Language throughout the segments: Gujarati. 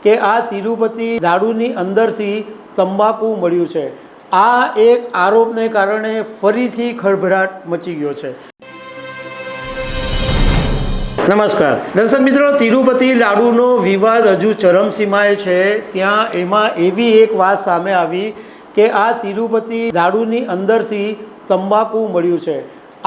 કે આ તિરુપતિ લાડુની અંદરથી તંબાકુ મળ્યું છે। આ એક આરોપને કારણે ફરીથી ખળભળાટ મચી ગયો છે। નમસ્કાર દર્શક મિત્રો, તિરુપતિ લાડુનો વિવાદ હજુ ચરમસીમાએ છે। ત્યાં એમાં એવી એક વાત સામે આવી કે આ તિરુપતિ લાડુની અંદરથી તંબાકુ મળ્યું છે।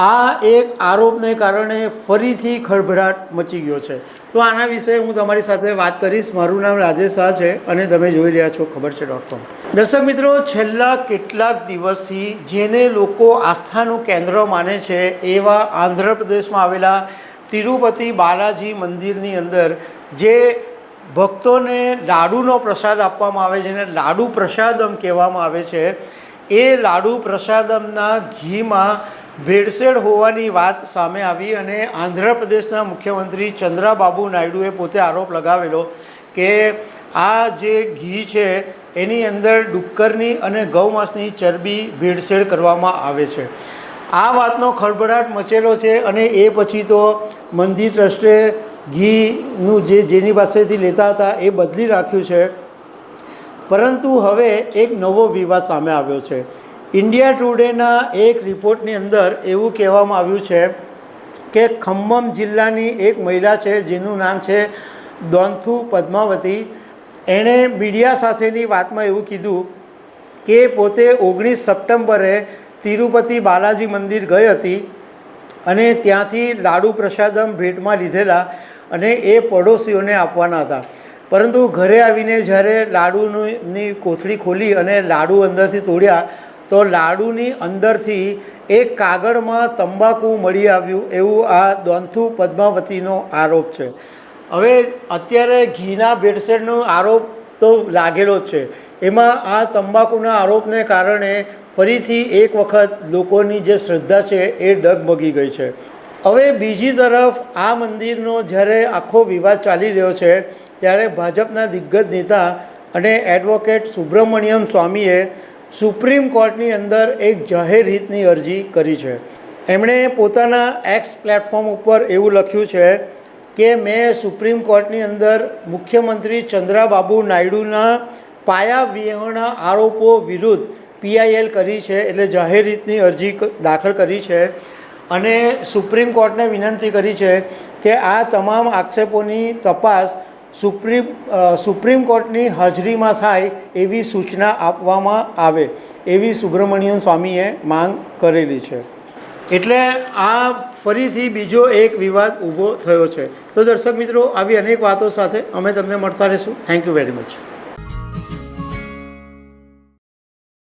આ એક આરોપને કારણે ફરીથી ખળભળાટ મચી ગયો છે। તો આના વિશે હું તમારી સાથે વાત કરીશ। મારું નામ રાજેશ શાહ છે અને તમે જોઈ રહ્યા છો ખબર છે.com। દર્શક મિત્રો, છેલ્લા કેટલાક દિવસથી જેને લોકો આસ્થાનું કેન્દ્ર માને છે એવા આંધ્રપ્રદેશમાં આવેલા તિરુપતિ બાલાજી મંદિરની અંદર જે ભક્તોને લાડુનો પ્રસાદ આપવામાં આવે છે, જેને લાડુ પ્રસાદમ કહેવામાં આવે છે, એ લાડુ પ્રસાદમના ઘીમાં ભેળસેળ હોવાની વાત સામે આવી અને આંધ્રપ્રદેશના મુખ્યમંત્રી ચંદ્રાબાબુ નાયડુએ પોતે આરોપ લગાવેલો કે આ જે ઘી છે એની અંદર ડુક્કરની અને ગૌમાંસની ચરબી ભેળસેળ કરવામાં આવે છે। આ વાતનો ખળભળાટ મચેલો છે અને એ પછી તો મંદિર ટ્રસ્ટે ઘીનું જેની પાસેથી લેતા હતા એ બદલી રાખ્યું છે। પરંતુ હવે એક નવો વિવાદ સામે આવ્યો છે। ઇન્ડિયા ટુડેના એક રિપોર્ટની અંદર એવું કહેવામાં આવ્યું છે કે ખમ્મમ જિલ્લાની એક મહિલા છે જેનું નામ છે દોન્થુ પદ્માવતી। એણે મીડિયા સાથેની વાતમાં એવું કીધું કે પોતે 19 સપ્ટેમ્બરે તિરુપતિ બાલાજી મંદિર ગઈ હતી અને ત્યાંથી લાડુ પ્રસાદમ ભેટમાં લીધેલા અને એ પડોશીઓને આપવાના હતા। પરંતુ ઘરે આવીને જ્યારે લાડુની કોથળી ખોલી અને લાડુ અંદરથી તોડ્યા તો લાડુની અંદરથી એક કાગળમાં તંબાકુ મળી આવ્યું એવું આ દોન્થુ પદ્માવતીનો આરોપ છે। હવે અત્યારે ઘીના ભેળસેળનો આરોપ તો લાગેલો જ છે, એમાં આ તંબાકુના આરોપને કારણે ફરીથી એક વખત લોકોની જે શ્રદ્ધા છે એ ડગમગી ગઈ છે। હવે બીજી તરફ આ મંદિરનો જ્યારે આખો વિવાદ ચાલી રહ્યો છે ત્યારે ભાજપના દિગ્ગજ નેતા અને એડવોકેટ સુબ્રમણ્યમ સ્વામીએ સુપ્રીમ કોર્ટની અંદર એક જાહેર હિતની અરજી કરી છે। એમણે પોતાના એક્સ પ્લેટફોર્મ ઉપર એવું લખ્યું છે કે મેં સુપ્રીમ કોર્ટની અંદર મુખ્યમંત્રી ચંદ્રાબાબુ નાયડુના પાયાવિહોણા આરોપો વિરુદ્ધ PIL કરી છે, એટલે જાહેર હિતની અરજી દાખલ કરી છે અને સુપ્રીમ કોર્ટને વિનંતી કરી છે કે આ તમામ આક્ષેપોની તપાસ સુપ્રીમ કોર્ટની હાજરીમાં થાય એવી સૂચના આપવામાં આવે એવી સુબ્રમણ્યમ સ્વામીએ માંગ કરેલી છે। એટલે આ ફરીથી બીજો એક વિવાદ ઊભો થયો છે। તો દર્શક મિત્રો, આવી અનેક વાતો સાથે અમે તમને મળતા રહીશું। Thank you very much.